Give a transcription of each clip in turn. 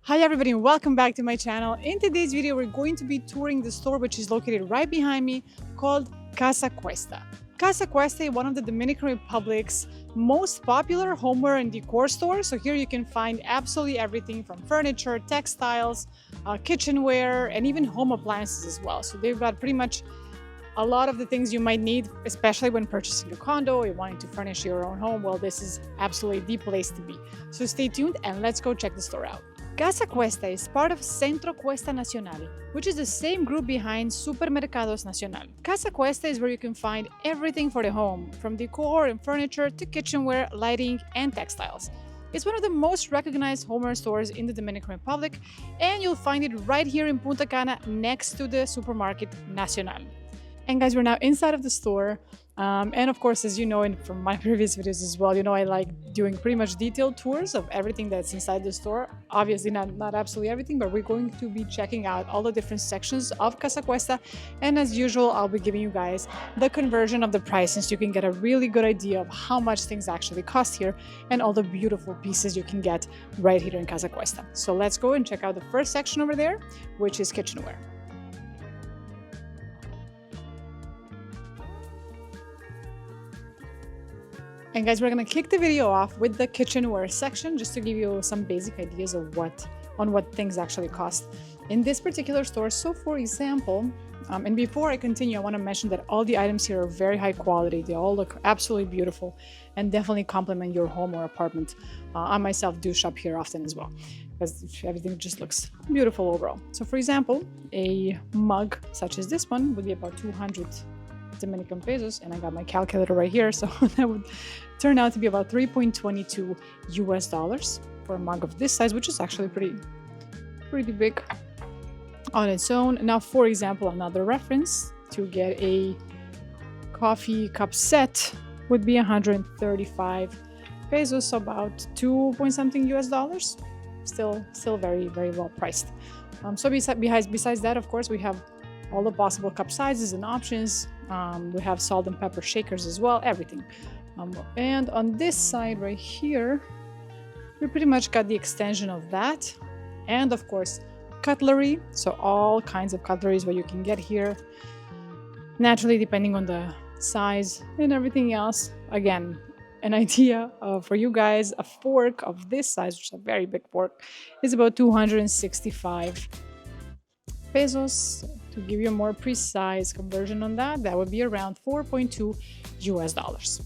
Hi everybody and welcome back to my channel. In today's video we're going to be touring the store which is located right behind me called Casa Cuesta. Casa Cuesta is one of the Dominican Republic's most popular homeware and decor stores. So here you can find absolutely everything from furniture, textiles, kitchenware, and even home appliances as well. So they've got pretty much a lot of the things you might need, especially when purchasing a condo or wanting to furnish your own home. Well, this is absolutely the place to be. So stay tuned and let's go check the store out. Casa Cuesta is part of Centro Cuesta Nacional, which is the same group behind Supermercados Nacional. Casa Cuesta is where you can find everything for the home, from decor and furniture to kitchenware, lighting, and textiles. It's one of the most recognized homeware stores in the Dominican Republic, and you'll find it right here in Punta Cana next to the Supermarket Nacional. And guys, we're now inside of the store. And of course, as you know, and from my previous videos as well, I like doing pretty much detailed tours of everything that's inside the store. Obviously not absolutely everything, but we're going to be checking out all the different sections of Casa Cuesta. And as usual, I'll be giving you guys the conversion of the prices so you can get a really good idea of how much things actually cost here and all the beautiful pieces you can get right here in Casa Cuesta. So let's go and check out the first section over there, which is kitchenware. And guys, we're gonna kick the video off with the kitchenware section just to give you some basic ideas of what things actually cost in this particular store. So for example, and before I continue, I want to mention that all the items here are very high quality. They all look absolutely beautiful and definitely complement your home or apartment. I myself do shop here often as well because everything just looks beautiful overall. So for example, a mug such as this one would be about 200 Dominican pesos, and I got my calculator right here, so that would turn out to be about 3.22 US dollars for a mug of this size, which is actually pretty big on its own. Now, for example, another reference to get a coffee cup set would be 135 pesos, so about 2 US dollars. Still very well priced. So besides that, of course, we have all the possible cup sizes and options. We have salt and pepper shakers as well, everything. And on this side right here, we pretty much got the extension of that. And of course, cutlery. So all kinds of cutleries what you can get here. Naturally, depending on the size and everything else. Again, an idea for you guys, a fork of this size, which is a very big fork, is about 265 pesos. To give you a more precise conversion on that, that would be around 4.2 US dollars.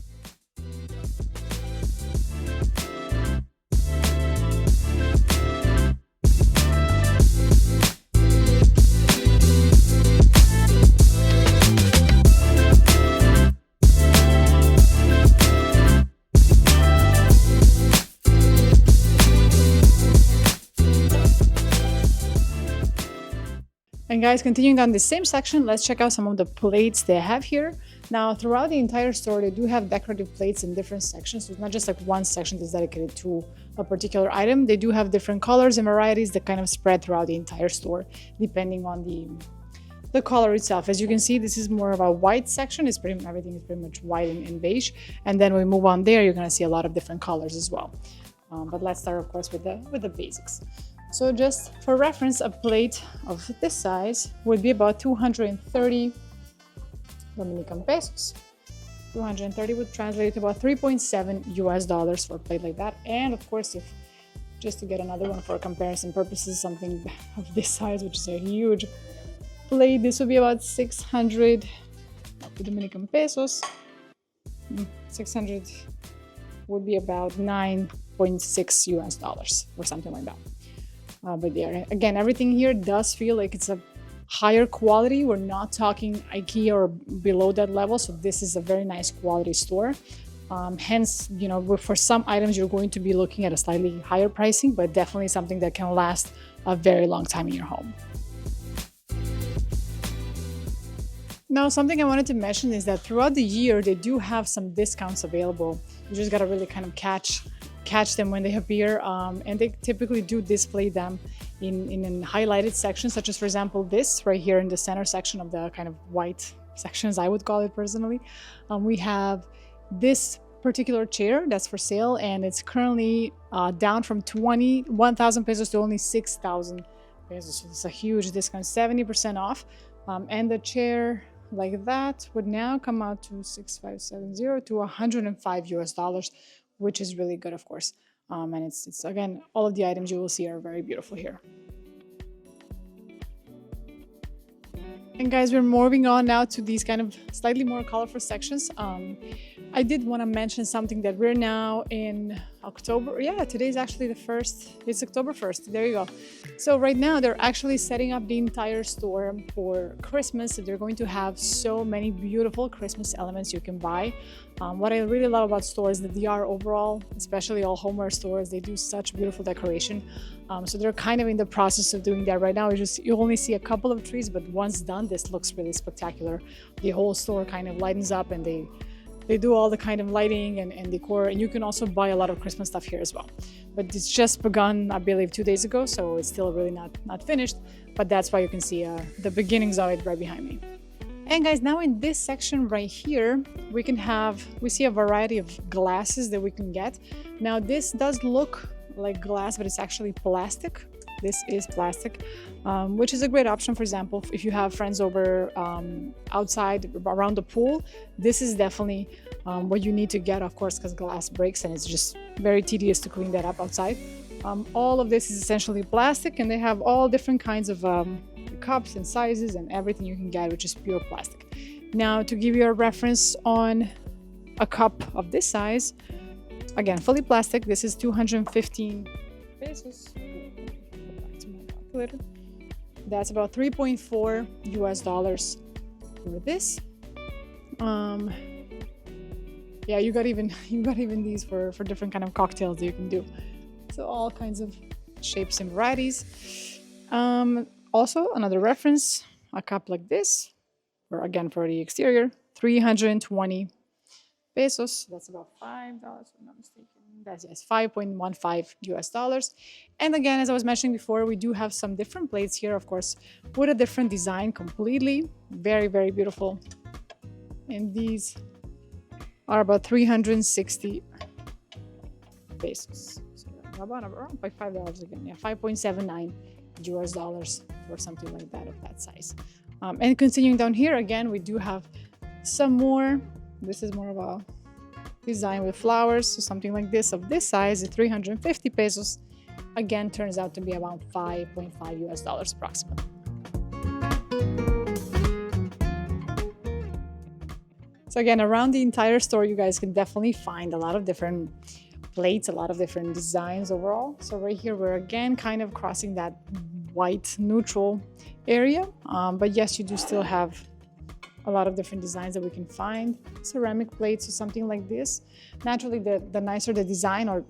And guys, continuing down the same section, let's check out some of the plates they have here. Now, throughout the entire store, they do have decorative plates in different sections. So it's not just like one section that's dedicated to a particular item. They do have different colors and varieties that kind of spread throughout the entire store, depending on the color itself. As you can see, this is more of a white section. Everything is pretty much white and beige. And then when we move on there, you're gonna see a lot of different colors as well. But let's start, of course, with the basics. So just for reference, a plate of this size would be about 230 Dominican pesos. 230 would translate to about 3.7 US dollars for a plate like that. And of course, if just to get another one for comparison purposes, something of this size, which is a huge plate, this would be about 600 Dominican pesos. 600 would be about 9.6 US dollars or something like that. But yeah, again, everything here does feel like it's a higher quality. We're not talking IKEA or below that level. So this is a very nice quality store. Hence, for some items, you're going to be looking at a slightly higher pricing, but definitely something that can last a very long time in your home. Now, something I wanted to mention is that throughout the year, they do have some discounts available. You just got to really kind of catch them when they appear, and they typically do display them in highlighted sections, such as, for example, this right here in the center section of the kind of white sections, I would call it personally. We have this particular chair that's for sale, and it's currently down from 21,000 pesos to only 6,000 pesos. So it's a huge discount, 70% off. And the chair like that would now come out to 6,570 to 105 US dollars, which is really good, of course. And it's again, all of the items you will see are very beautiful here. And guys, we're moving on now to these kind of slightly more colorful sections. I did want to mention something that we're now in October. Yeah, today's actually the 1st. It's October 1st. There you go. So right now they're actually setting up the entire store for Christmas. They're going to have so many beautiful Christmas elements you can buy. What I really love about stores that they are overall, especially all homeware stores, they do such beautiful decoration. So they're kind of in the process of doing that right now. You only see a couple of trees, but once done, this looks really spectacular. The whole store kind of lightens up, and they do all the kind of lighting and decor, and you can also buy a lot of Christmas stuff here as well. But it's just begun, I believe, 2 days ago, so it's still really not finished, but that's why you can see the beginnings of it right behind me. And guys, now in this section right here, we see a variety of glasses that we can get. Now this does look like glass, but it's actually plastic. This is plastic, which is a great option. For example, if you have friends over outside around the pool, this is definitely what you need to get, of course, because glass breaks and it's just very tedious to clean that up outside. All of this is essentially plastic, and they have all different kinds of cups and sizes and everything you can get, which is pure plastic. Now, to give you a reference on a cup of this size, again, fully plastic, this is 215 pesos. That's about 3.4 US dollars for this. Yeah, you got even these for different kind of cocktails that you can do. So all kinds of shapes and varieties. Also another reference, a cup like this, or again for the exterior, 320 pesos. That's about $5, if I'm not mistaken. That's, yes, 5.15 US dollars. And again, as I was mentioning before, we do have some different plates here, of course, with a different design completely. Very, very beautiful. And these are about 360 pesos. So around by $5 again. Yeah, 5.79 US dollars for something like that of that size. And continuing down here, again, we do have some more. This is more of a design with flowers, so something like this of this size at 350 pesos. Again, turns out to be about 5.5 US dollars approximately. So again, around the entire store, you guys can definitely find a lot of different plates, a lot of different designs overall. So right here, we're again kind of crossing that white neutral area. But yes, you do still have a lot of different designs that we can find. Ceramic plates or something like this. Naturally, the nicer the design or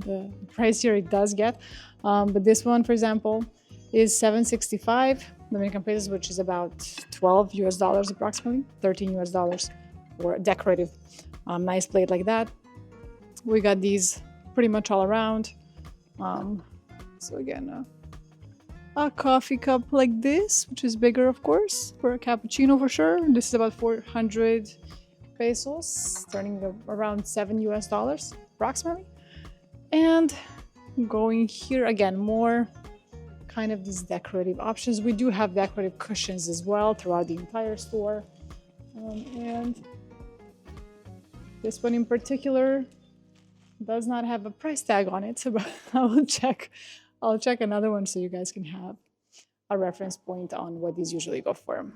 the pricier it does get. But this one, for example, is 765 Dominican pesos, which is about 12 US dollars approximately, 13 US dollars for a decorative nice plate like that. We got these pretty much all around. So again, a coffee cup like this, which is bigger, of course, for a cappuccino for sure. This is about 400 pesos, turning around 7 US dollars approximately. And going here again, more kind of these decorative options. We do have decorative cushions as well throughout the entire store. And this one in particular does not have a price tag on it, so I'll check another one so you guys can have a reference point on what these usually go for.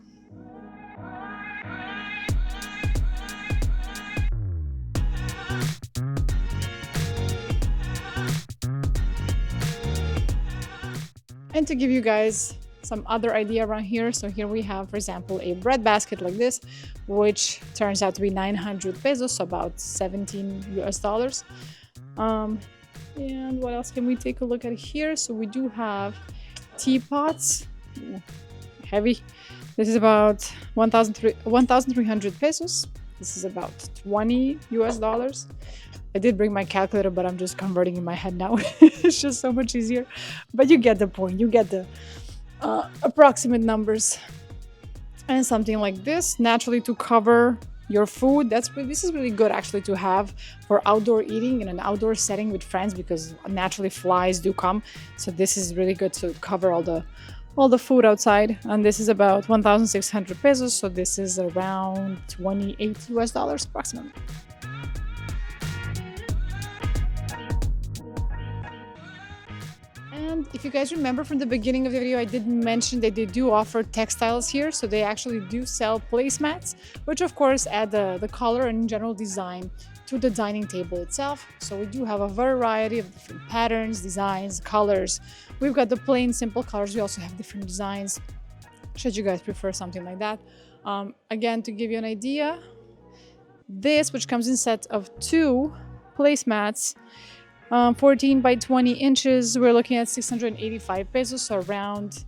And to give you guys some other idea around here, so here we have, for example, a bread basket like this, which turns out to be 900 pesos, so about 17 US dollars. And what else can we take a look at here? So we do have teapots, heavy. This is about 1,300 pesos. This is about 20 US dollars. I did bring my calculator, but I'm just converting in my head now. It's just so much easier. But you get the point. You get the approximate numbers. And something like this, naturally to cover your food. This is really good actually to have for outdoor eating in an outdoor setting with friends, because naturally flies do come. So this is really good to cover all the food outside. And this is about 1,600 pesos. So this is around 28 US dollars approximately. And if you guys remember from the beginning of the video, I did mention that they do offer textiles here. So they actually do sell placemats, which of course add the color and general design to the dining table itself. So we do have a variety of different patterns, designs, colors. We've got the plain, simple colors. We also have different designs, should you guys prefer something like that. Again, to give you an idea, this, which comes in set of 2 placemats, 14 by 20 inches, we're looking at 685 pesos, so around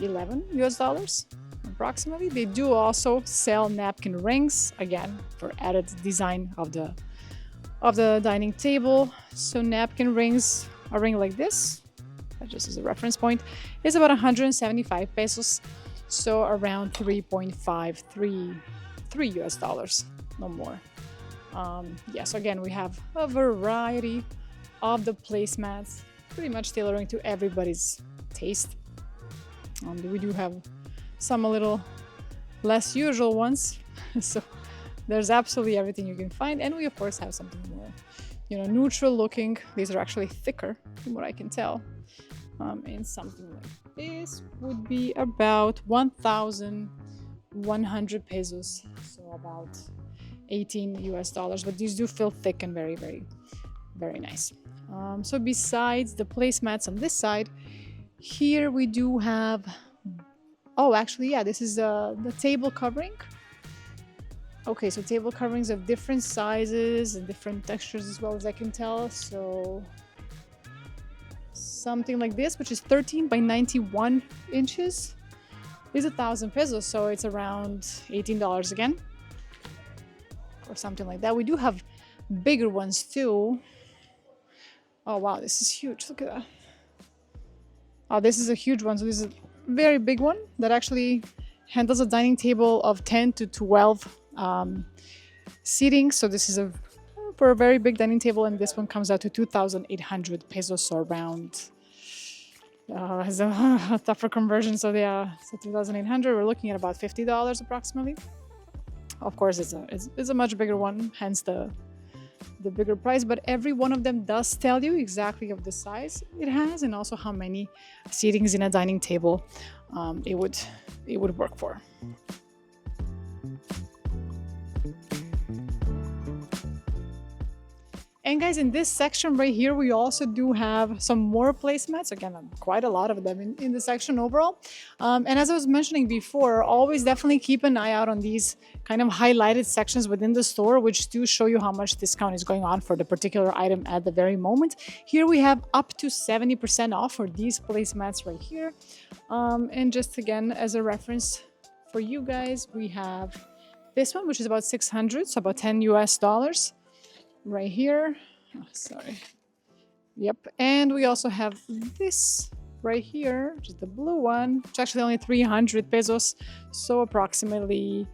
11 US dollars approximately. They do also sell napkin rings, again, for added design of the dining table. So napkin rings, a ring like this, just as a reference point, is about 175 pesos, so around 3.533 US dollars, no more. So again, we have a variety of the placemats, pretty much tailoring to everybody's taste. We do have some a little less usual ones, so there's absolutely everything you can find. And we of course have something more, neutral looking. These are actually thicker from what I can tell. And something like this would be about 1,100 pesos, so about 18 US dollars, but these do feel thick and very, very, very nice. So besides the placemats on this side, here we do have, this is the table covering. Okay, so table coverings of different sizes and different textures as well as I can tell. So something like this, which is 13 by 91 inches, is 1,000 pesos, so it's around $18 again, or something like that. We do have bigger ones too. Oh wow, this is huge, look at that. Oh, this is a huge one. So this is a very big one that actually handles a dining table of 10 to 12 seating. So this is for a very big dining table, and this one comes out to 2,800 pesos, so around has a tougher conversion. So 2,800, we're looking at about $50 approximately. Of course, it's a much bigger one, hence the bigger price, but every one of them does tell you exactly of the size it has and also how many seatings in a dining table it would work for. And guys, in this section right here, we also do have some more placemats. Again, quite a lot of them in the section overall. And as I was mentioning before, always definitely keep an eye out on these kind of highlighted sections within the store, which do show you how much discount is going on for the particular item at the very moment. Here we have up to 70% off for these placemats right here. And just again, as a reference for you guys, we have this one, which is about 600, so about 10 US dollars. Right here. Oh, sorry. Yep. And we also have this right here, which is the blue one, which is actually only 300 pesos, so approximately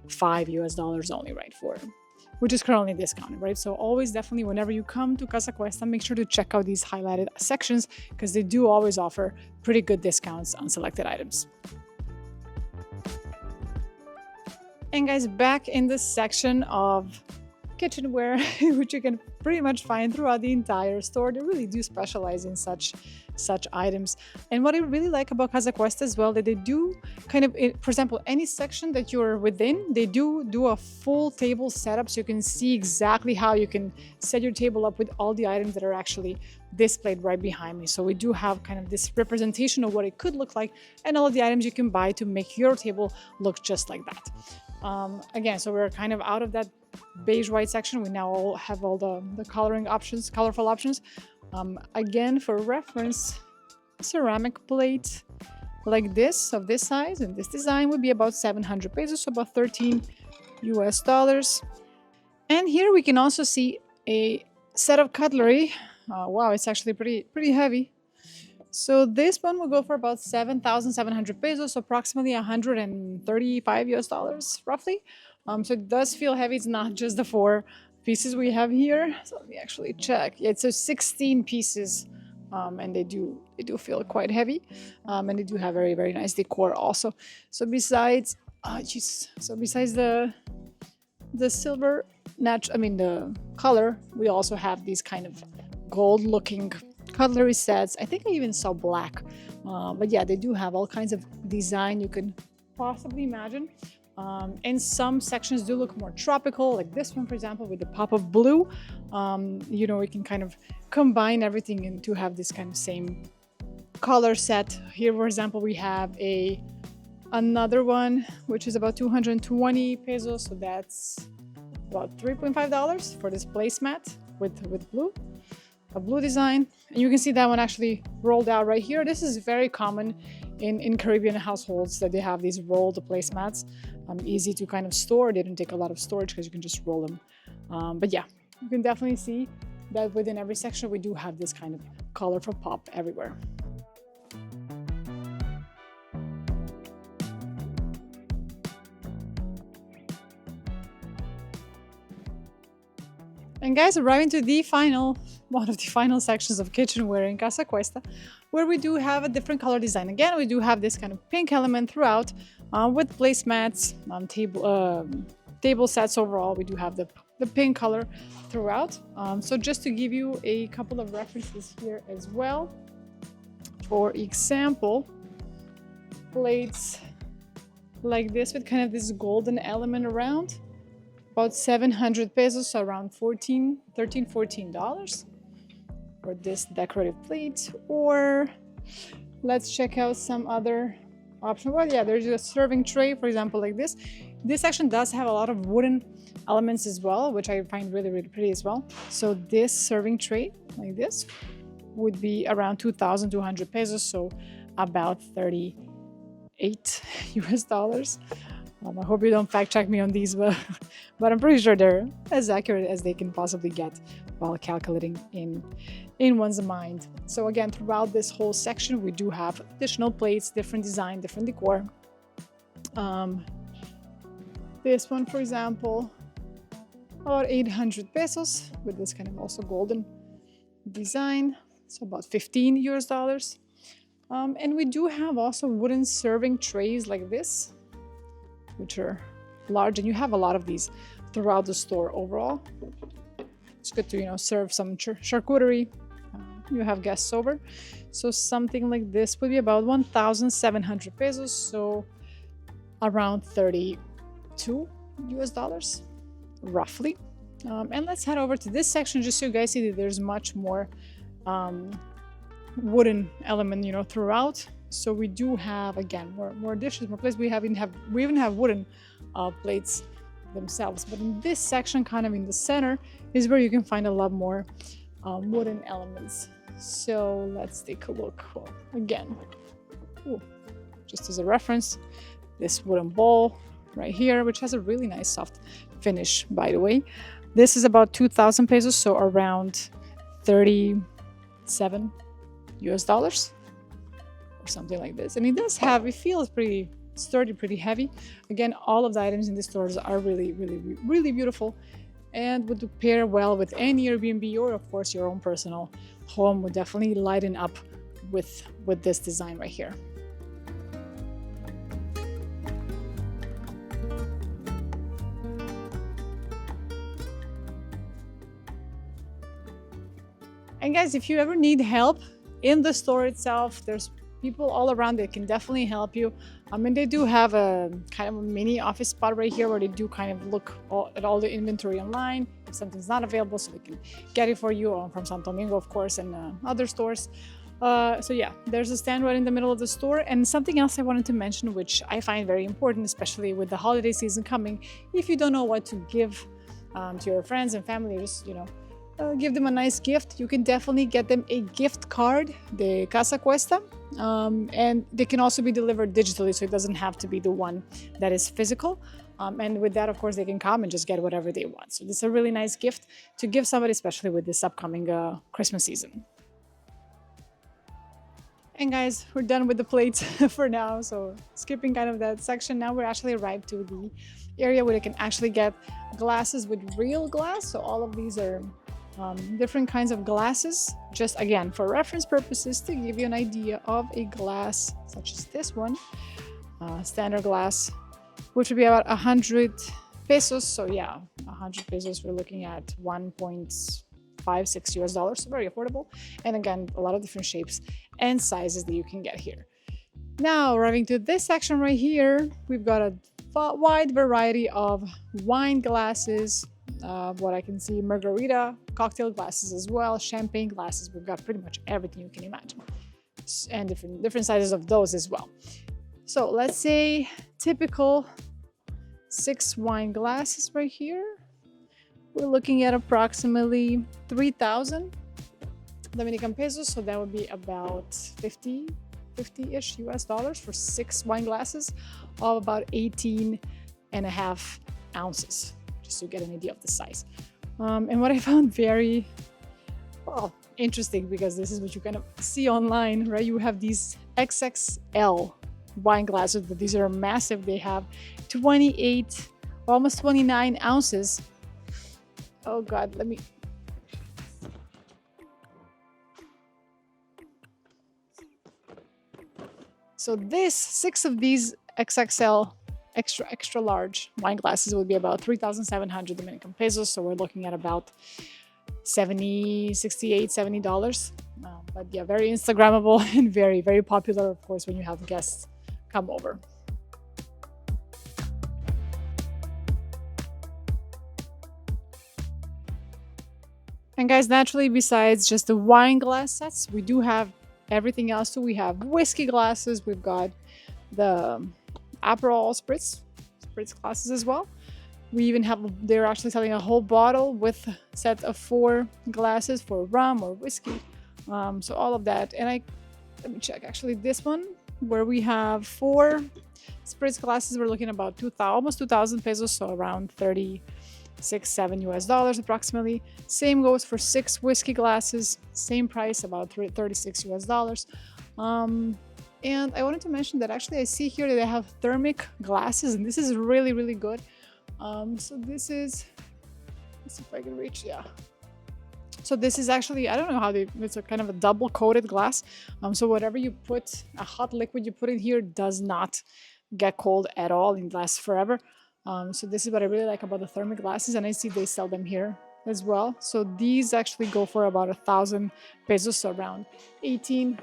5 US dollars only, right, which is currently discounted, right? So always definitely whenever you come to Casa Cuesta, make sure to check out these highlighted sections, because they do always offer pretty good discounts on selected items. And guys, back in this section of kitchenware, which you can pretty much find throughout the entire store. They really do specialize in such items. And what I really like about Casa Cuesta as well, that they do kind of, for example, any section that you're within, they do a full table setup, so you can see exactly how you can set your table up with all the items that are actually displayed right behind me. So we do have kind of this representation of what it could look like, and all of the items you can buy to make your table look just like that. Again, so we're kind of out of that beige white section. We now all have all the coloring options, colorful options. Again, for reference, ceramic plate like this, of this size and this design, would be about 700 pesos, so about 13 US dollars. And here we can also see a set of cutlery. Wow, it's actually pretty heavy. So this one will go for about 7,700 pesos, so approximately 135 US dollars roughly. So it does feel heavy. It's not just the 4 pieces we have here. So let me actually check. Yeah, it's a 16 pieces, and they do feel quite heavy, and they do have very, very nice decor also. So besides, besides the silver the color, we also have these kind of gold looking cutlery sets. I think I even saw black, but yeah, they do have all kinds of design you can possibly imagine. And some sections do look more tropical, like this one, for example, with the pop of blue. We can kind of combine everything and to have this kind of same color set. Here, for example, we have another one, which is about 220 pesos. So that's about $3.5 for this placemat with blue. A blue design, and you can see that one actually rolled out right here. This is very common in Caribbean households, that they have these rolled placemats. Easy to kind of store. They don't take a lot of storage because you can just roll them. But yeah, you can definitely see that within every section we do have this kind of colorful pop everywhere. And guys, arriving to one of the final sections of kitchenware in Casa Cuesta, where we do have a different color design. Again, we do have this kind of pink element throughout, with placemats, table sets overall. We do have the pink color throughout. So just to give you a couple of references here as well. For example, plates like this with kind of this golden element around, about 700 pesos, so around $14 for this decorative plate. Or let's check out some other option. Well, yeah, there's a serving tray, for example, like this. This section does have a lot of wooden elements as well, which I find really, really pretty as well. So this serving tray like this would be around 2,200 pesos, so about 38 US dollars. I hope you don't fact check me on these, but I'm pretty sure they're as accurate as they can possibly get while calculating in one's mind. So again, throughout this whole section, we do have additional plates, different design, different decor. This one, for example, about 800 pesos with this kind of also golden design, so about 15 US dollars. And we do have also wooden serving trays like this, which are large, and you have a lot of these throughout the store overall. It's good to serve some charcuterie. You have guests over, so something like this would be about 1,700 pesos, so around 32 US dollars roughly. And let's head over to this section just so you guys see that there's much more wooden element throughout. So we do have, again, more dishes, more plates. We even have wooden plates themselves. But in this section, kind of in the center, is where you can find a lot more wooden elements. So let's take a look. Well, again, just as a reference, this wooden bowl right here, which has a really nice soft finish, by the way. This is about 2,000 pesos, so around 37 US dollars. Or something like this, and it feels pretty sturdy, pretty heavy. Again, all of the items in the stores are really, really, really beautiful, and would pair well with any Airbnb or, of course, your own personal home. Would definitely lighten up with this design right here. And guys, if you ever need help in the store itself, there's people all around that can definitely help you. They do have a kind of a mini office spot right here where they do kind of look at all the inventory online if something's not available, so they can get it for you, or from Santo Domingo, of course, and other stores. So yeah, there's a stand right in the middle of the store. And something else I wanted to mention, which I find very important, especially with the holiday season coming, if you don't know what to give to your friends and family, just give them a nice gift. You can definitely get them a gift card, the Casa Cuesta, and they can also be delivered digitally, so it doesn't have to be the one that is physical. And with that, of course, they can come and just get whatever they want. So this is a really nice gift to give somebody, especially with this upcoming Christmas season. And guys, we're done with the plates for now. So skipping kind of that section, now we're actually arrived to the area where you can actually get glasses with real glass. So all of these are different kinds of glasses, just again for reference purposes, to give you an idea of a glass such as this one, standard glass, which would be about 100 pesos. So yeah, 100 pesos, we're looking at 1.56 US dollars, so very affordable. And again, a lot of different shapes and sizes that you can get here. Now arriving to this section right here, we've got a wide variety of wine glasses, what I can see, margarita, cocktail glasses as well, champagne glasses. We've got pretty much everything you can imagine, and different sizes of those as well. So let's say typical 6 wine glasses right here. We're looking at approximately 3,000 Dominican pesos, so that would be about 50-ish US dollars for 6 wine glasses of about 18.5 ounces, just to get an idea of the size. And what I found very interesting, because this is what you kind of see online, right? You have these XXL wine glasses, but these are massive. They have 28, almost 29 ounces. Oh God, let me. So this 6 of these XXL extra large wine glasses will be about 3,700 Dominican pesos. So we're looking at about $70. But yeah, very Instagrammable and very, very popular, of course, when you have guests come over. And guys, naturally, besides just the wine glass sets, we do have everything else. So we have whiskey glasses, we've got the Aperol spritz glasses as well. We even have, they're actually selling a whole bottle with a set of 4 glasses for rum or whiskey. So all of that. And let me check actually this one, where we have 4 spritz glasses. We're looking about almost 2,000 pesos, so around 36-7 US dollars approximately. Same goes for 6 whiskey glasses, same price, about 36 US dollars. And I wanted to mention that actually I see here that they have thermic glasses, and this is really, really good. So this is, let's see if I can reach, yeah. So this is actually, I don't know how it's a kind of a double coated glass. So whatever you put, a hot liquid you put in here does not get cold at all and lasts forever. So this is what I really like about the thermic glasses, and I see they sell them here as well. So these actually go for about 1,000 pesos, so around 18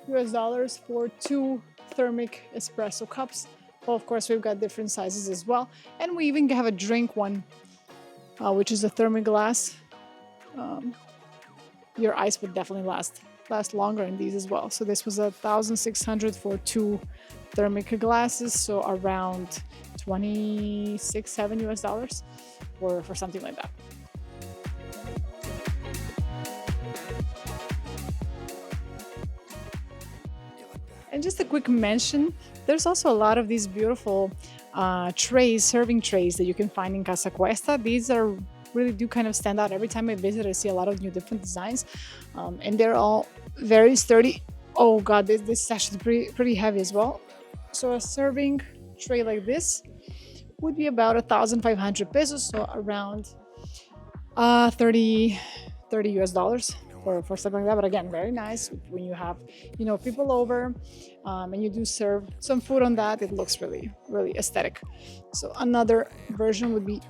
US dollars for 2 thermic espresso cups. Well, of course, we've got different sizes as well. And we even have a drink one, which is a thermic glass. Your ice would definitely last longer in these as well. So this was 1,600 for 2 thermic glasses, so around 26-7 US dollars for something like that. And just a quick mention, there's also a lot of these beautiful trays, serving trays that you can find in Casa Cuesta. These are really do kind of stand out. Every time I visit, I see a lot of new different designs, and they're all very sturdy. Oh God, this is actually pretty heavy as well. So a serving tray like this would be about 1,500 pesos, so around 30 US dollars for something like that. But again, very nice when you have, you know, people over, and you do serve some food on that. It looks really, really aesthetic. So another version would be,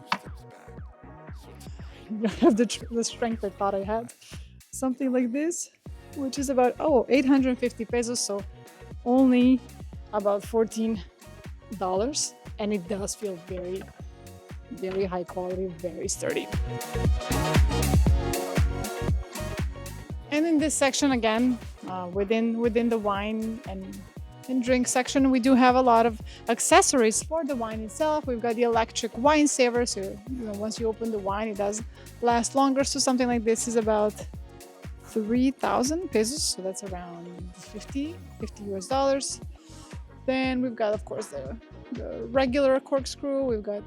I have the strength I thought I had, something like this, which is about 850 pesos, so only about $14, and it does feel very, very high quality, very sturdy. And in this section again, within the wine and drink section, we do have a lot of accessories for the wine itself. We've got the electric wine saver, so you know, once you open the wine, it does last longer. So something like this is about 3,000 pesos, so that's around 50 US dollars. Then we've got, of course, the regular corkscrew. We've got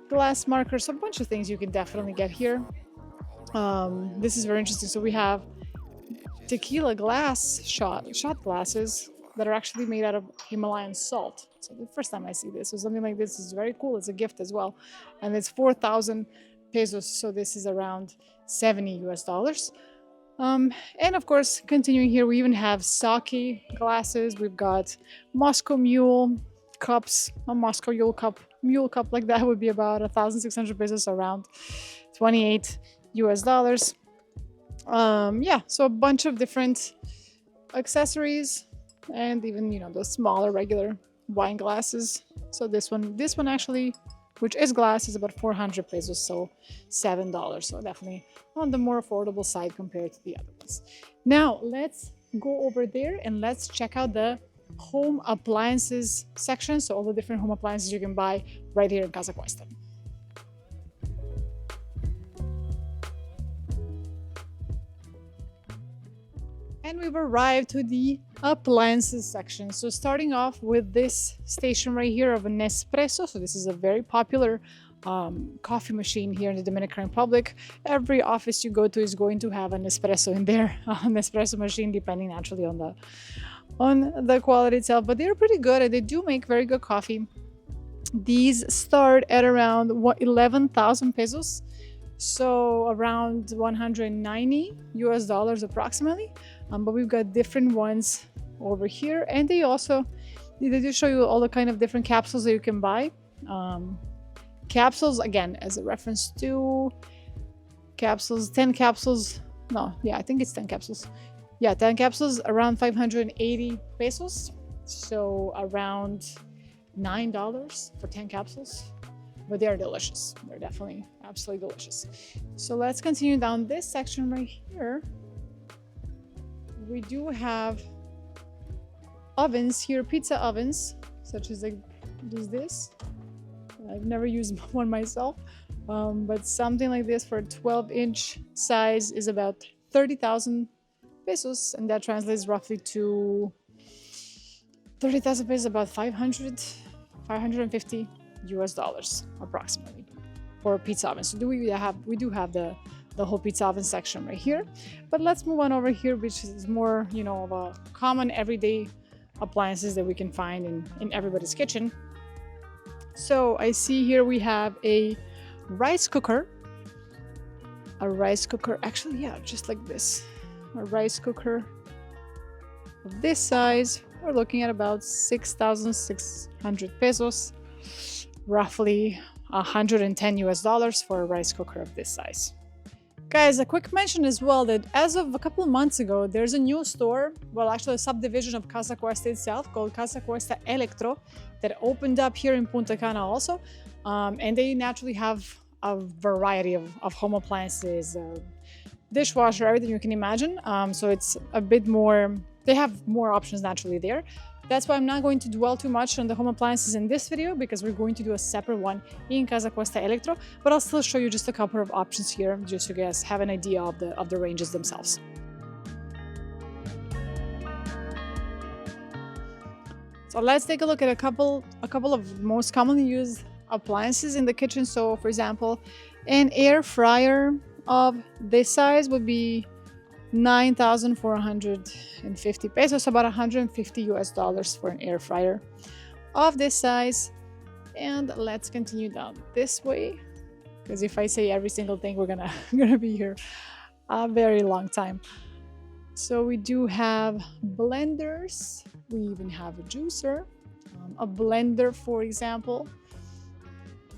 glass markers, a bunch of things you can definitely get here. This is very interesting. So we have tequila glass shot glasses that are actually made out of Himalayan salt. So the first time I see this, so something like this is very cool. It's a gift as well, and it's 4,000 pesos. So this is around 70 US dollars. And of course, continuing here, we even have sake glasses. We've got Moscow Mule cups, a Moscow mule cup like that would be about 1,600 pesos, around 28 US dollars. Yeah, so a bunch of different accessories, and even the smaller regular wine glasses. So this one actually, which is glass, is about 400 pesos, so $7. So definitely on the more affordable side compared to the other ones. Now let's go over there and let's check out the home appliances section. So all the different home appliances you can buy right here in Casa Cuesta. And we've arrived to the appliances section. So starting off with this station right here of an Nespresso. So this is a very popular coffee machine here in the Dominican Republic. Every office you go to is going to have an espresso in there, an espresso machine, depending naturally on the quality itself. But they're pretty good and they do make very good coffee. These start at around 11,000 pesos. So around 190 US dollars approximately. But we've got different ones over here, and they do show you all the kind of different capsules that you can buy. Capsules, again, as a reference to capsules, 10 capsules. No, yeah, I think it's 10 capsules. Yeah, 10 capsules, around 580 pesos. So around $9 for 10 capsules. But they're delicious. They're definitely absolutely delicious. So let's continue down this section right here. We do have ovens here, pizza ovens, such as like this. I've never used one myself, but something like this for a 12-inch size is about 30,000 pesos, and that translates roughly to 30,000 pesos, about 550 US dollars approximately for a pizza oven. So we do have the whole pizza oven section right here. But let's move on over here, which is more of a common everyday appliances that we can find in everybody's kitchen. So I see here we have a rice cooker. Actually, yeah, just like this. A rice cooker of this size. We're looking at about 6,600 pesos, roughly 110 US dollars for a rice cooker of this size. Guys, a quick mention as well that as of a couple of months ago, there's a new store, well, actually a subdivision of Casa Cuesta itself called Casa Cuesta Electro that opened up here in Punta Cana also. And they naturally have a variety of home appliances, dishwasher, everything you can imagine. So it's a bit more, they have more options naturally there. That's why I'm not going to dwell too much on the home appliances in this video, because we're going to do a separate one in Casa Cuesta Electro, but I'll still show you just a couple of options here, just so you guys have an idea of the ranges themselves. So let's take a look at a couple of most commonly used appliances in the kitchen. So for example, an air fryer of this size would be 9,450 pesos, about 150 US dollars for an air fryer of this size. And let's continue down this way, because if I say every single thing, we're gonna be here a very long time. So we do have blenders. We even have a juicer, a blender, for example,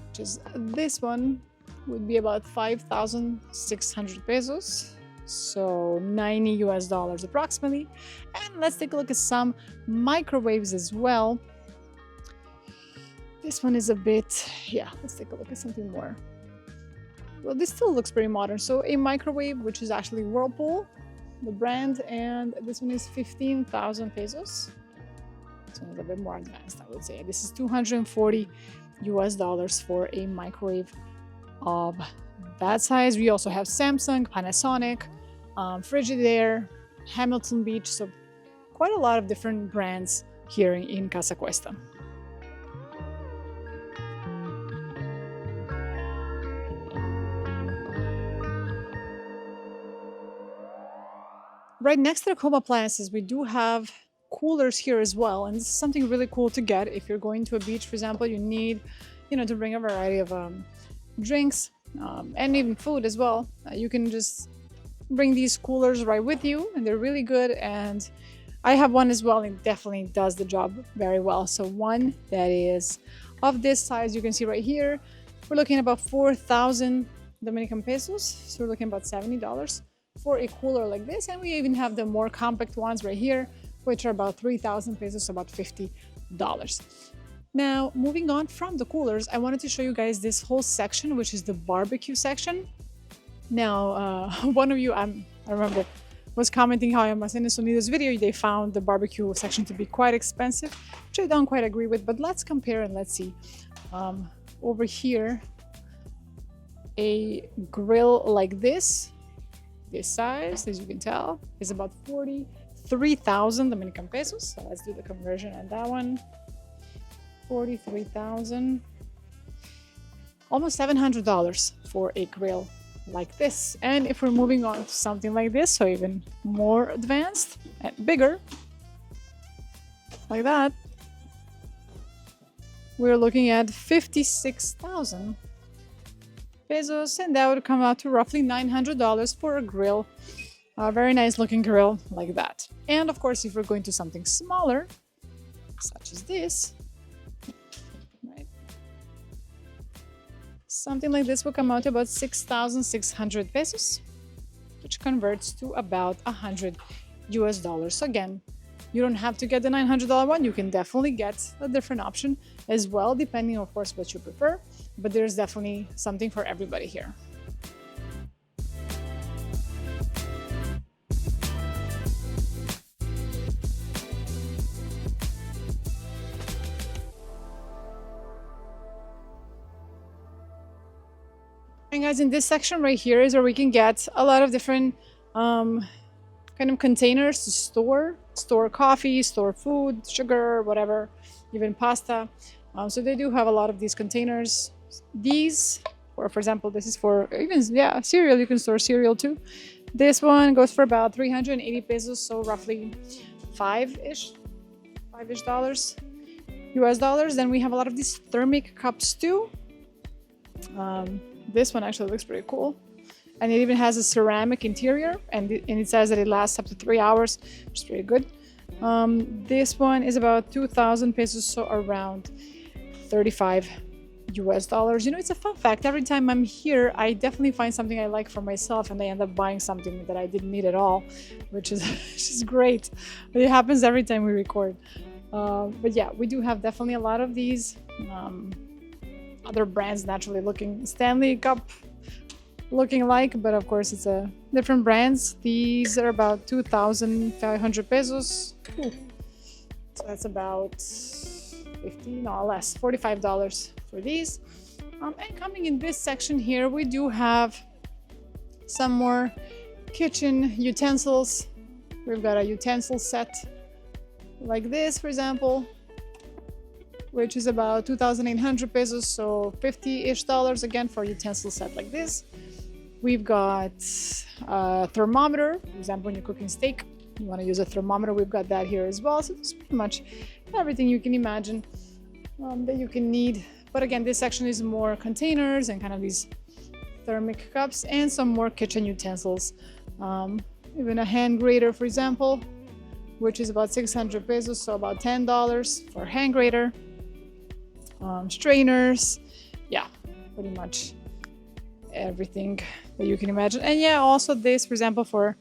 which is this one would be about 5,600 pesos. So 90 US dollars approximately. And let's take a look at some microwaves as well. This one is a bit, yeah, let's take a look at something more. Well, this still looks pretty modern. So a microwave, which is actually Whirlpool, the brand, and this one is 15,000 pesos. This one is a bit more advanced, I would say. This is 240 US dollars for a microwave of that size. We also have Samsung, Panasonic, Frigidaire, Hamilton Beach, so quite a lot of different brands here in Casa Cuesta. Right next to the home appliances, we do have coolers here as well, and this is something really cool to get if you're going to a beach, for example. You need, to bring a variety of drinks and even food as well. You can just bring these coolers right with you, and they're really good. And I have one as well, and it definitely does the job very well. So one that is of this size, you can see right here, we're looking at about 4,000 Dominican pesos. So we're looking at about $70 for a cooler like this. And we even have the more compact ones right here, which are about 3,000 pesos, so about $50. Now, moving on from the coolers, I wanted to show you guys this whole section, which is the barbecue section. Now, one of you, I remember, was commenting how in Macenes Unidos video, they found the barbecue section to be quite expensive, which I don't quite agree with, but let's compare and let's see. Over here, a grill like this size, as you can tell, is about 43,000 Dominican pesos. So let's do the conversion on that one. 43,000, almost $700 for a grill like this. And if we're moving on to something like this, so even more advanced and bigger, like that, we're looking at 56,000 pesos, and that would come out to roughly $900 for a grill, a very nice looking grill like that. And of course, if we're going to something smaller, such as this, right, something like this will come out to about 6,600 pesos, which converts to about $100. So again, you don't have to get the $900 one. You can definitely get a different option as well, depending, of course, what you prefer. But there's definitely something for everybody here. And guys, in this section right here is where we can get a lot of different kind of containers to store coffee, store food, sugar, whatever, even pasta. So they do have a lot of these containers. These, or for example, this is for even, cereal. You can store cereal too. This one goes for about 380 pesos, so roughly five-ish dollars, US dollars. Then we have a lot of these thermic cups too. This one actually looks pretty cool. And it even has a ceramic interior, and it says that it lasts up to 3 hours, which is pretty good. This one is about 2,000 pesos, so around 35 US dollars. It's a fun fact. Every time I'm here, I definitely find something I like for myself, and I end up buying something that I didn't need at all, which is great. It happens every time we record. But yeah, we do have definitely a lot of these other brands, naturally looking Stanley Cup looking like, but of course it's a different brands. These are about 2,500 pesos. Ooh. So that's about $45 for these. And coming in this section here, we do have some more kitchen utensils. We've got a utensil set like this, for example, which is about 2,800 pesos, so $50-ish again for a utensil set like this. We've got a thermometer. For example, when you're cooking steak, you want to use a thermometer. We've got that here as well. So it's pretty much everything you can imagine that you can need. But again, this section is more containers and kind of these thermic cups and some more kitchen utensils. Even a hand grater, for example, which is about 600 pesos, so about $10 for a hand grater. Strainers, yeah, pretty much everything that you can imagine. And yeah, also this, for example, for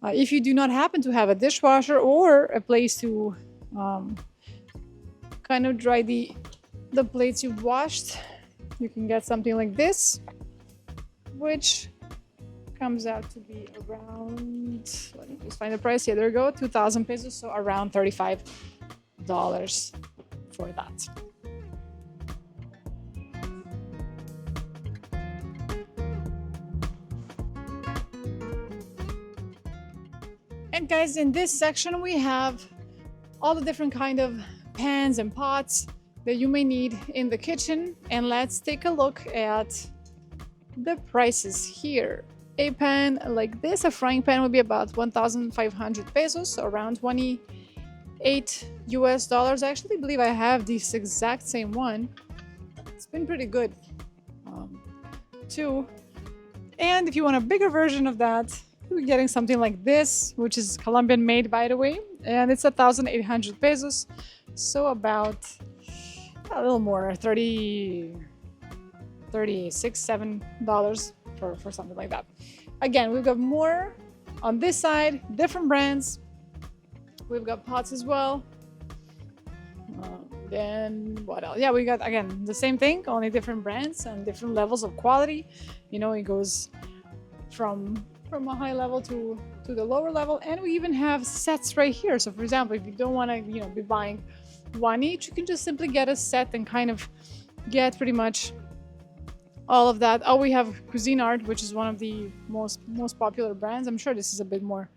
if you do not happen to have a dishwasher or a place to kind of dry the plates you've washed, you can get something like this, which comes out to be around, let me just find the price. Yeah, there we go, 2,000 pesos, so around $35 for that. And guys, in this section we have all the different kind of pans and pots that you may need in the kitchen, and let's take a look at the prices here. A pan like this, a frying pan, would be about 1,500 pesos, so around 28 US dollars. I actually believe I have this exact same one. It's been pretty good too. And if you want a bigger version of that, you're getting something like this, which is Colombian made, by the way, and it's 1,800 pesos, so about a little more, 36, $7 for something like that. Again, we've got more on this side, different brands. We've got pots as well. Then what else? Yeah, we got, again, the same thing, only different brands and different levels of quality. You know, it goes from a high level to the lower level. And we even have sets right here. So for example, if you don't want to, you know, be buying one each, you can just simply get a set and kind of get pretty much all of that. Oh, we have Cuisinart, which is one of the most popular brands. I'm sure this is a bit more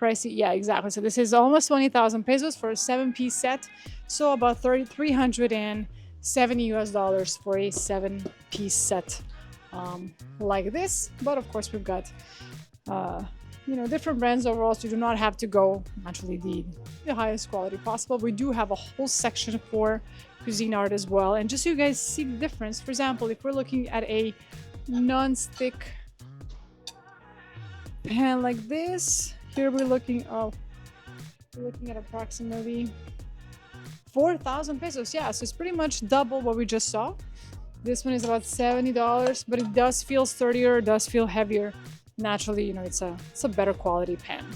pricey. Yeah, exactly. So this is almost 20,000 pesos for a 7-piece set. So about 370 US dollars for a 7-piece set like this. But of course, we've got you know, different brands overall, so you do not have to go naturally the highest quality possible. We do have a whole section for Cuisinart as well. And just so you guys see the difference, for example, if we're looking at a non-stick pan like this, here we're looking at approximately 4,000 pesos. Yeah, so it's pretty much double what we just saw. This one is about $70, but it does feel sturdier, does feel heavier. Naturally, you know, it's a better quality pan.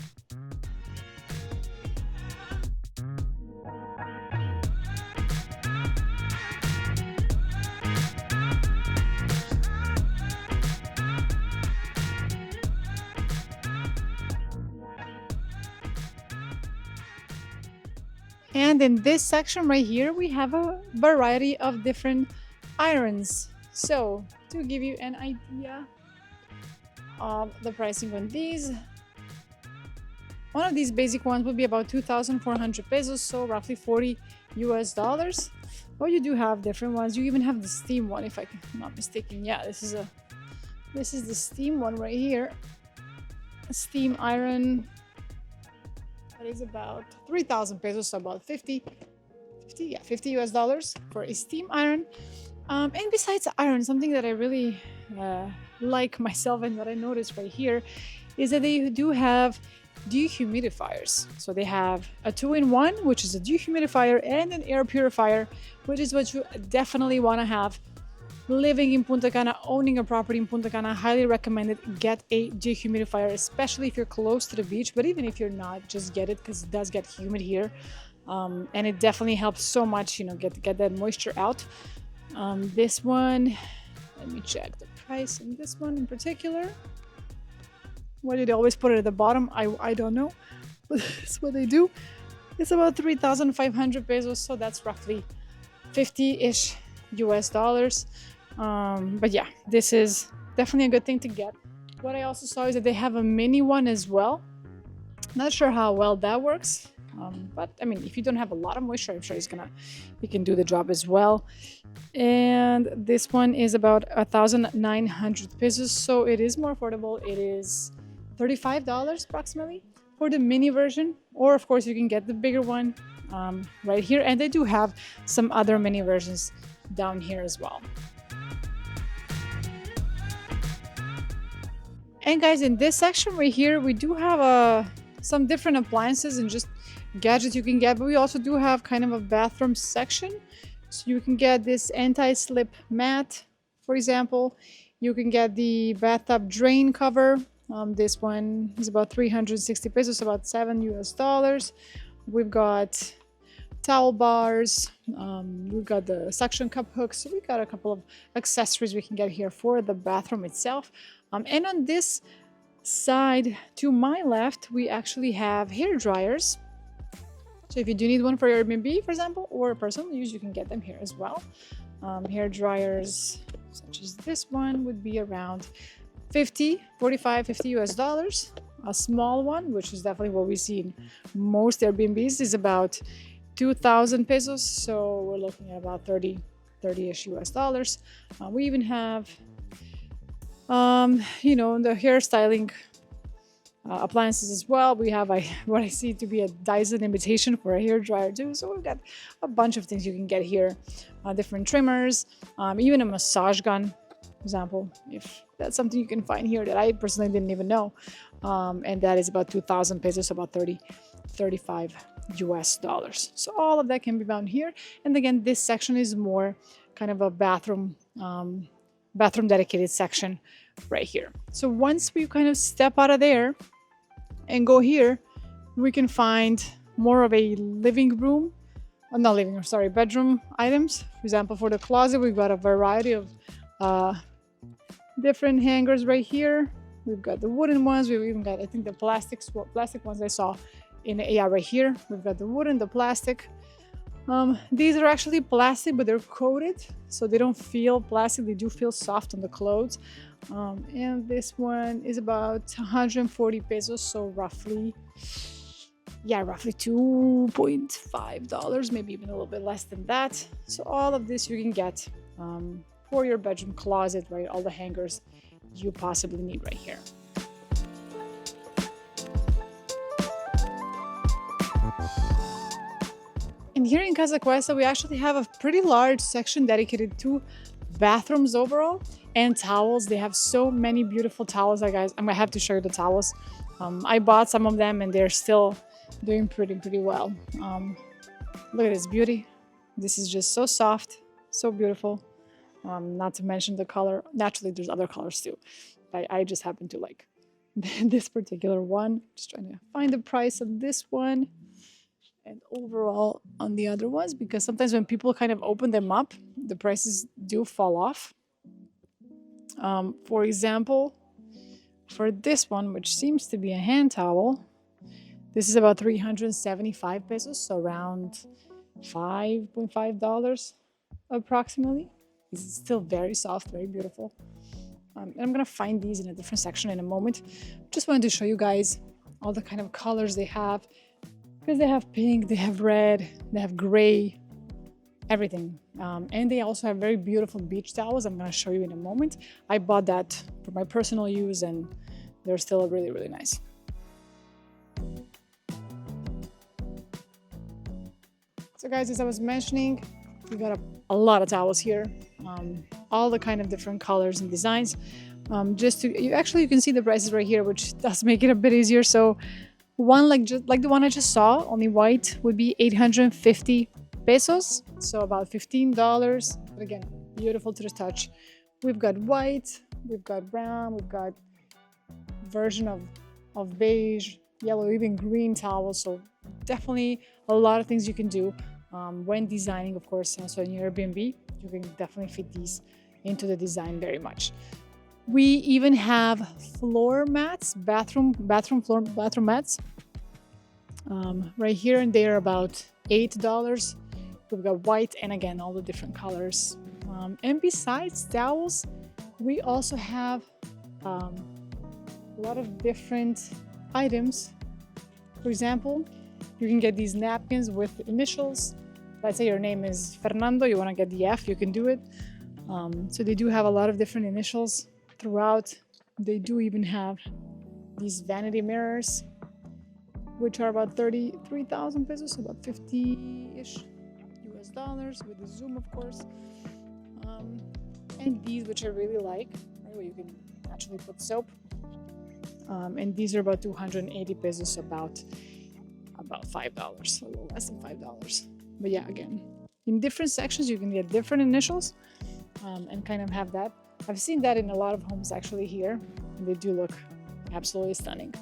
And in this section right here, we have a variety of different irons. So to give you an idea of the pricing on these, one of these basic ones would be about 2,400 pesos, so roughly 40 US dollars. But you do have different ones. You even have the steam one, if I'm not mistaken. Yeah, this is the steam one right here. A steam iron. That is about 3,000 pesos, so about 50 US dollars for a steam iron. And besides iron, something that I really like myself and that I noticed right here is that they do have dehumidifiers. So they have a 2-in-1, which is a dehumidifier, and an air purifier, which is what you definitely want to have. Living in Punta Cana, owning a property in Punta Cana, highly recommended. Get a dehumidifier, especially if you're close to the beach. But even if you're not, just get it, because it does get humid here, and it definitely helps so much. You know, get that moisture out. This one, let me check the price in this one in particular. Why did they always put it at the bottom? I don't know, but that's what they do. It's about 3,500 pesos, so that's roughly 50-ish US dollars. But yeah, this is definitely a good thing to get. What I also saw is that they have a mini one as well. Not sure how well that works, but I mean, if you don't have a lot of moisture, I'm sure it can do the job as well. And this one is about 1,900 pesos, so it is more affordable. It is $35 approximately for the mini version, or of course you can get the bigger one right here. And they do have some other mini versions down here as well. And guys, in this section right here, we do have some different appliances and just gadgets you can get, but we also do have kind of a bathroom section. So you can get this anti-slip mat, for example. You can get the bathtub drain cover. This one is about 360 pesos, about $7 US. We've got towel bars. We've got the suction cup hooks. So we've got a couple of accessories we can get here for the bathroom itself. And on this side to my left, we actually have hair dryers. So if you do need one for your Airbnb, for example, or personal use, you can get them here as well. Hair dryers such as this one would be around 50 US dollars. A small one, which is definitely what we see in most Airbnbs, is about 2,000 pesos. So we're looking at about 30-ish US dollars. We even have You know, the hairstyling appliances as well. We have what I see to be a Dyson imitation for a hair dryer too. So we've got a bunch of things you can get here. Different trimmers, even a massage gun, for example, if that's something you can find here that I personally didn't even know. And that is about 2,000 pesos, about 35 US dollars. So all of that can be found here. And again, this section is more kind of a bathroom dedicated section right here. So once we kind of step out of there and go here, we can find more of a living room, not living room, sorry, bedroom items. For example, for the closet, we've got a variety of different hangers right here. We've got the wooden ones. We've even got, I think, the plastic ones I saw in the AR right here. We've got the wooden, the plastic. These are actually plastic, but they're coated, so they don't feel plastic. They do feel soft on the clothes. And this one is about 140 pesos, so roughly $2.5, maybe even a little bit less than that. So all of this you can get for your bedroom closet, right? All the hangers you possibly need right here. And here in Casa Cuesta, we actually have a pretty large section dedicated to bathrooms overall and towels. They have so many beautiful towels. Guys, I'm gonna have to show you the towels. I bought some of them and they're still doing pretty well. Look at this beauty. This is just so soft, so beautiful. Not to mention the color. Naturally, there's other colors too. I just happen to like this particular one. Just trying to find the price of this one and overall on the other ones, because sometimes when people kind of open them up, the prices do fall off. For example, for this one, which seems to be a hand towel, this is about 375 pesos, so around $5.5 approximately. This is still very soft, very beautiful. And I'm gonna find these in a different section in a moment. Just wanted to show you guys all the kind of colors they have, because they have pink, they have red, they have gray, everything. And they also have very beautiful beach towels. I'm gonna show you in a moment. I bought that for my personal use and they're still really nice. So guys, as I was mentioning, we got a lot of towels here. All the kind of different colors and designs. You can see the prices right here, which does make it a bit easier. So one like the one I just saw, only white, would be 850 pesos, so about $15. But again, beautiful to the touch. We've got white, we've got brown, we've got version of beige, yellow, even green towels. So definitely a lot of things you can do when designing, of course. So in your Airbnb, you can definitely fit these into the design very much. We even have floor mats, bathroom mats right here, and they are about $8. We've got white and again all the different colors. And besides towels, we also have a lot of different items. For example, you can get these napkins with initials. Let's say your name is Fernando, you want to get the F, you can do it. So they do have a lot of different initials throughout. They do even have these vanity mirrors, which are about 33,000 pesos, about 50-ish US dollars with the zoom, of course. And these, which I really like, right, where you can actually put soap. And these are about 280 pesos, about $5, a little less than $5. But yeah, again, in different sections, you can get different initials and kind of have that. I've seen that in a lot of homes actually here, and they do look absolutely stunning.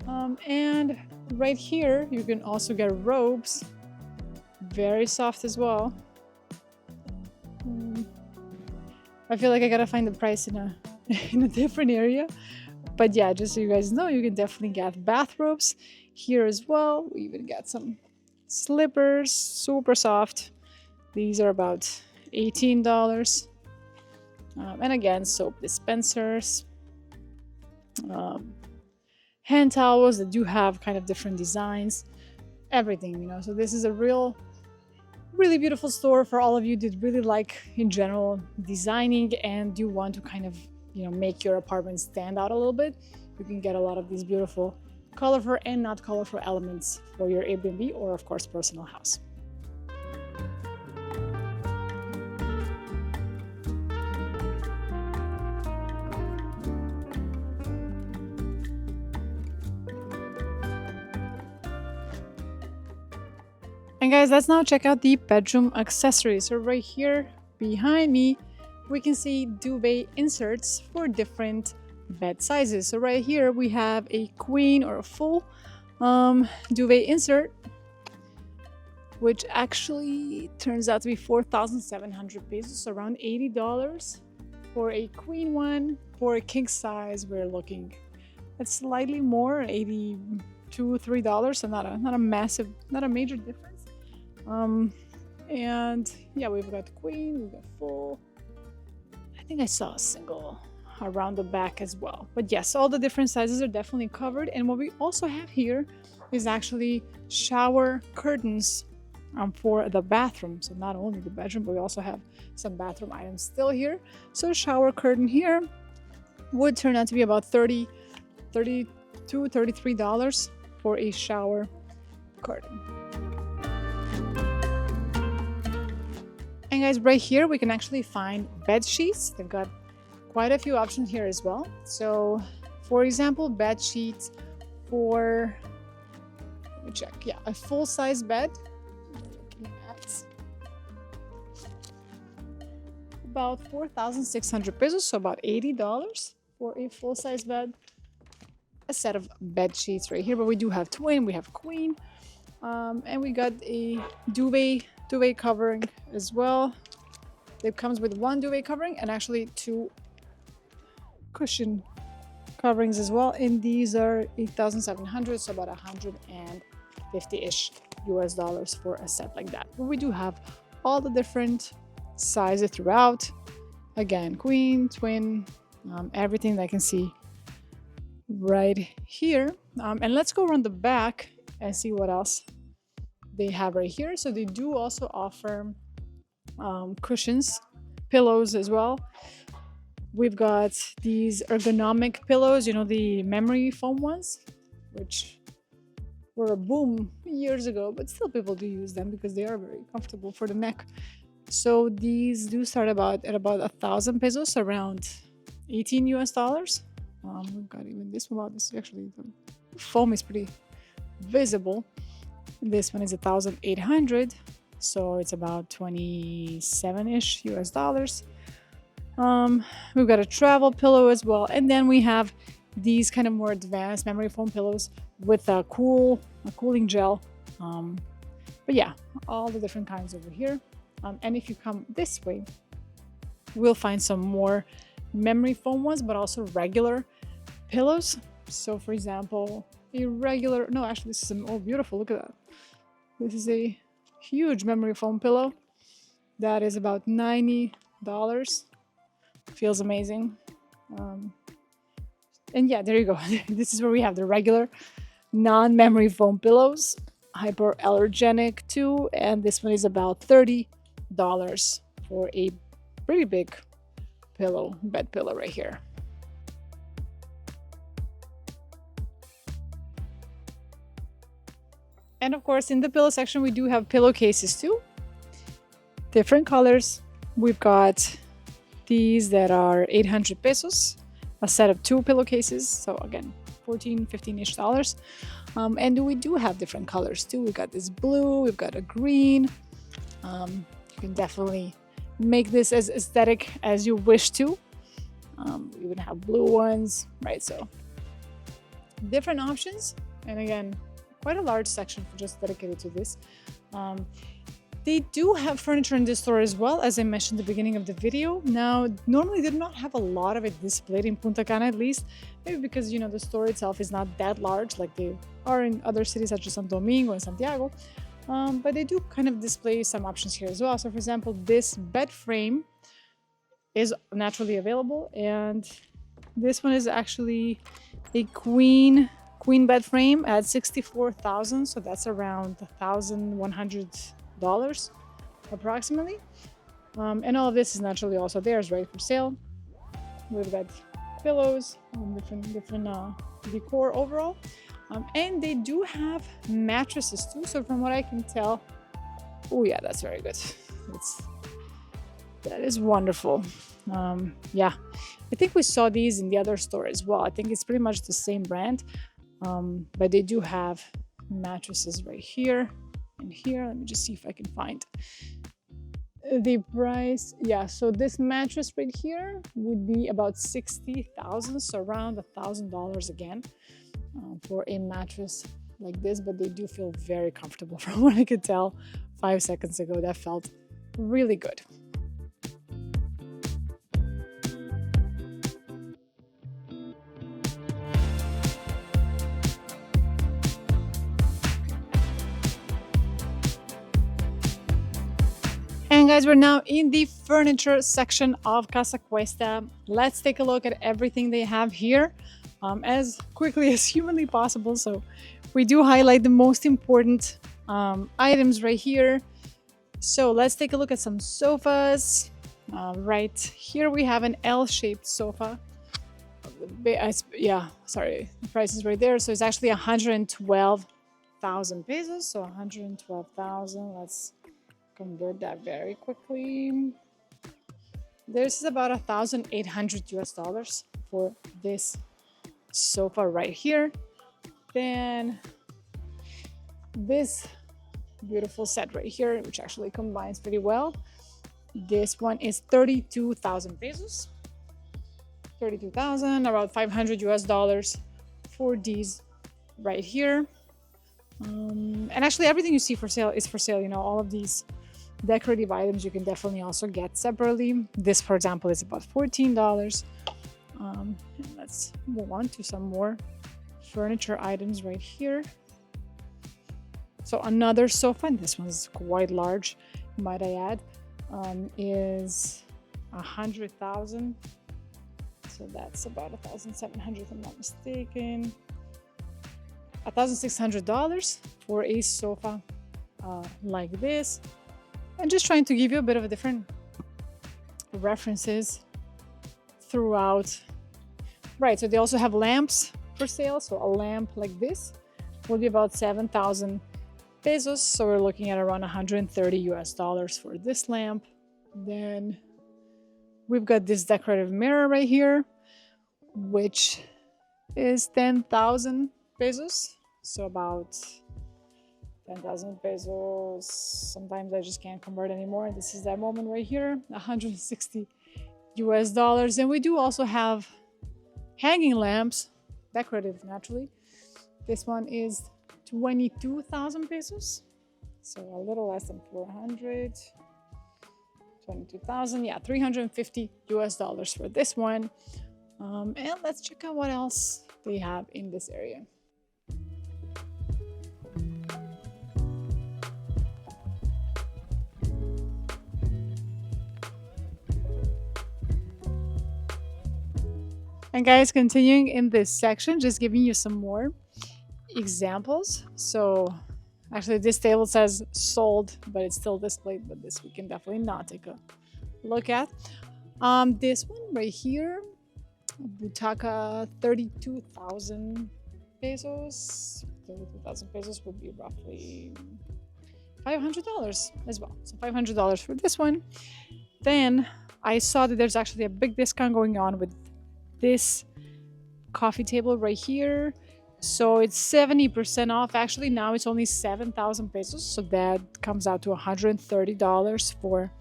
And right here, you can also get robes, very soft as well. I feel like I gotta find the price in a different area, but yeah, just so you guys know, you can definitely get bathrobes here as well. We even got some slippers, super soft. These are about $18. And again, soap dispensers, hand towels that do have kind of different designs, everything, you know. So this is a really beautiful store for all of you that really like, in general, designing and you want to kind of make your apartment stand out a little bit, you can get a lot of these beautiful colorful and not colorful elements for your Airbnb or of course personal house. And guys, let's now check out the bedroom accessories. So right here behind me, we can see duvet inserts for different bed sizes. So right here we have a queen or a full duvet insert, which actually turns out to be 4,700 pesos, so around $80 for a queen one. For a king size, we're looking at slightly more, $82, $3, so not a massive, not a major difference. And yeah, we've got queen, we've got full. I think I saw a single around the back as well. But yes, all the different sizes are definitely covered. And what we also have here is actually shower curtains for the bathroom. So not only the bedroom, but we also have some bathroom items still here. So shower curtain here would turn out to be about $32, $33 for a shower curtain. And guys, right here we can actually find bed sheets. They've got quite a few options here as well. So for example, bed sheets for, let me check, yeah, a full-size bed, looking at about 4,600 pesos, so about $80 for a full-size bed. A set of bed sheets right here, but we do have twin, we have queen, and we got a duvet covering as well. It comes with one duvet covering and actually two cushion coverings as well, and these are 8,700, so about 150-ish US dollars for a set like that. But we do have all the different sizes throughout. Again, queen, twin, everything that I can see right here. And let's go around the back and see what else they have right here. So they do also offer cushions, pillows as well. We've got these ergonomic pillows, the memory foam ones, which were a boom years ago, but still people do use them because they are very comfortable for the neck. So these do start at about 1,000 pesos, around 18 US dollars. We've got even this one. Wow, this is actually, the foam is pretty visible. This one is 1,800, so it's about 27-ish US dollars. We've got a travel pillow as well, and then we have these kind of more advanced memory foam pillows with a cooling gel. But yeah, all the different kinds over here. And if you come this way, we'll find some more memory foam ones, but also regular pillows. So for example, a regular, no, actually this is beautiful, look at that. This is a huge memory foam pillow that is about $90. Feels amazing. And yeah, there you go. This is where we have the regular non-memory foam pillows, hypoallergenic too, and this one is about $30 for a pretty big pillow, bed pillow right here. And of course, in the pillow section, we do have pillowcases too. Different colors. We've got these that are 800 pesos, a set of 2 pillowcases. So again, 14, 15-ish dollars. And we do have different colors too. We've got this blue, we've got a green. You can definitely make this as aesthetic as you wish to. We even have blue ones, right? So different options. And again, quite a large section for just dedicated to this. They do have furniture in this store as well, as I mentioned at the beginning of the video. Now, normally they do not have a lot of it displayed in Punta Cana, at least, maybe because, the store itself is not that large like they are in other cities such as Santo Domingo and Santiago. But they do kind of display some options here as well. So for example, this bed frame is naturally available, and this one is actually a queen bed frame at 64,000, so that's around $1,100 approximately. And all of this is naturally also theirs, ready for sale. We've got pillows, different decor overall. And they do have mattresses too. So from what I can tell, oh yeah, that's very good. That is wonderful. Yeah, I think we saw these in the other store as well. I think it's pretty much the same brand, but they do have mattresses right here and here. Let me just see if I can find the price. Yeah, so this mattress right here would be about $60,000, so around $1,000 again for a mattress like this, but they do feel very comfortable from what I could tell 5 seconds ago. That felt really good. And guys, we're now in the furniture section of Casa Cuesta. Let's take a look at everything they have here as quickly as humanly possible. So we do highlight the most important items right here. So let's take a look at some sofas. Right here we have an L-shaped sofa. Yeah, sorry, the price is right there. So it's actually 112,000 pesos. So 112,000. Let's convert that very quickly. This is about $1,800 for this sofa right here. Then this beautiful set right here, which actually combines pretty well. This one is 32,000 pesos. 32,000, about $500 for these right here. And actually everything you see for sale is for sale. You know, all of these decorative items you can definitely also get separately. This, for example, is about $14. Let's move on to some more furniture items right here. So another sofa, and this one's quite large, might I add, is 100,000. So that's about 1,700 if I'm not mistaken. $1,600 for a sofa like this. And just trying to give you a bit of a different references throughout. Right, so they also have lamps for sale. So a lamp like this will be about 7,000 pesos. So we're looking at around $130 for this lamp. Then we've got this decorative mirror right here, which is 10,000 pesos. So about 10,000 pesos. Sometimes I just can't convert anymore. This is that moment right here, $160. And we do also have hanging lamps, decorative naturally. This one is 22,000 pesos. So a little less than 400. 22,000, yeah, $350 for this one. And let's check out what else they have in this area. And guys, continuing in this section, just giving you some more examples. So actually this table says sold, but it's still displayed, but this we can definitely not take a look at. This one right here, butaca, 32,000 pesos. 32,000 pesos would be roughly $500 as well. So $500 for this one. Then I saw that there's actually a big discount going on with this coffee table right here. So it's 70% off. Actually, now it's only 7,000 pesos. So that comes out to $130 for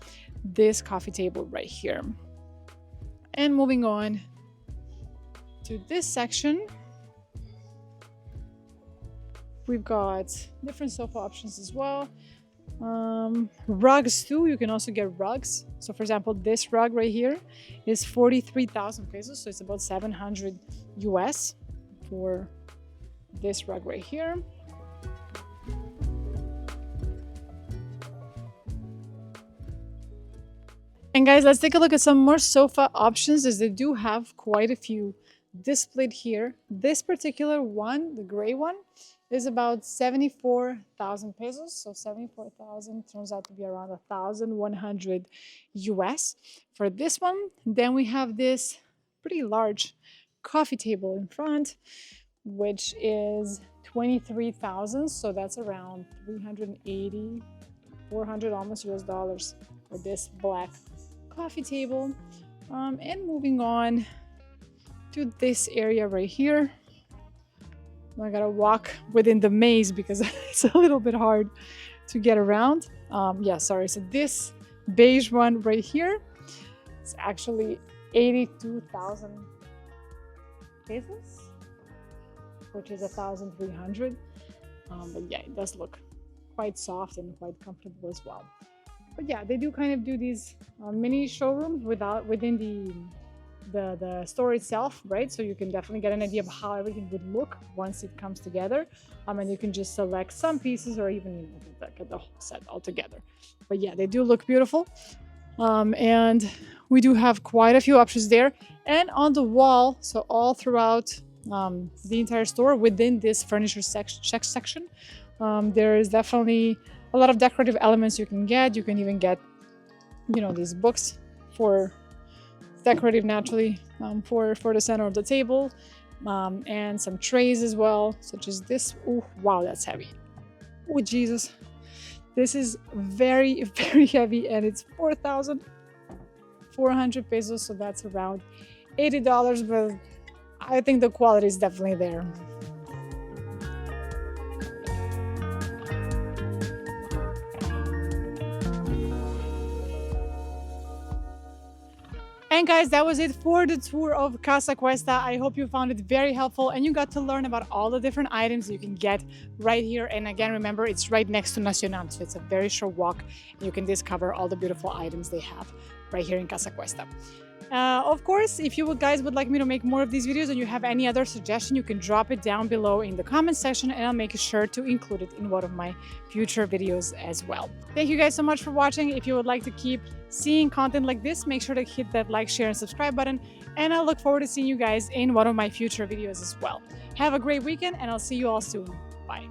this coffee table right here. And moving on to this section, we've got different sofa options as well. Rugs too, you can also get rugs. So for example, this rug right here is 43,000 pesos. So it's about 700 US for this rug right here. And guys, let's take a look at some more sofa options, as they do have quite a few displayed here. This particular one, the gray one, is about 74,000 pesos. So 74,000 turns out to be around 1,100 US for this one. Then we have this pretty large coffee table in front, which is 23,000. So that's around 380, 400 almost US dollars for this black coffee table. And moving on to this area right here. I gotta walk within the maze because it's a little bit hard to get around. Yeah, sorry. So this beige one right here, it's actually 82,000 pesos, which is 1,300. But yeah, it does look quite soft and quite comfortable as well. But yeah, they do kind of do these mini showrooms within the store itself, right? So you can definitely get an idea of how everything would look once it comes together. And you can just select some pieces or even get the whole set all together. But yeah, they do look beautiful. And we do have quite a few options there. And on the wall, so all throughout the entire store within this furniture section, there is definitely a lot of decorative elements you can get. You can even get, you know, these books for decorative naturally for the center of the table, and some trays as well, such as this. Oh wow, that's heavy. Oh Jesus, this is very, very heavy, and it's 4,400 pesos, so that's around $80, but I think the quality is definitely there. And guys, that was it for the tour of Casa Cuesta. I hope you found it very helpful and you got to learn about all the different items you can get right here. And again, remember, it's right next to Nacional, so it's a very short walk and you can discover all the beautiful items they have right here in Casa Cuesta. Of course, if you guys would like me to make more of these videos and you have any other suggestion, you can drop it down below in the comment section and I'll make sure to include it in one of my future videos as well. Thank you guys so much for watching. If you would like to keep seeing content like this, make sure to hit that like, share, and subscribe button. And I look forward to seeing you guys in one of my future videos as well. Have a great weekend and I'll see you all soon. Bye.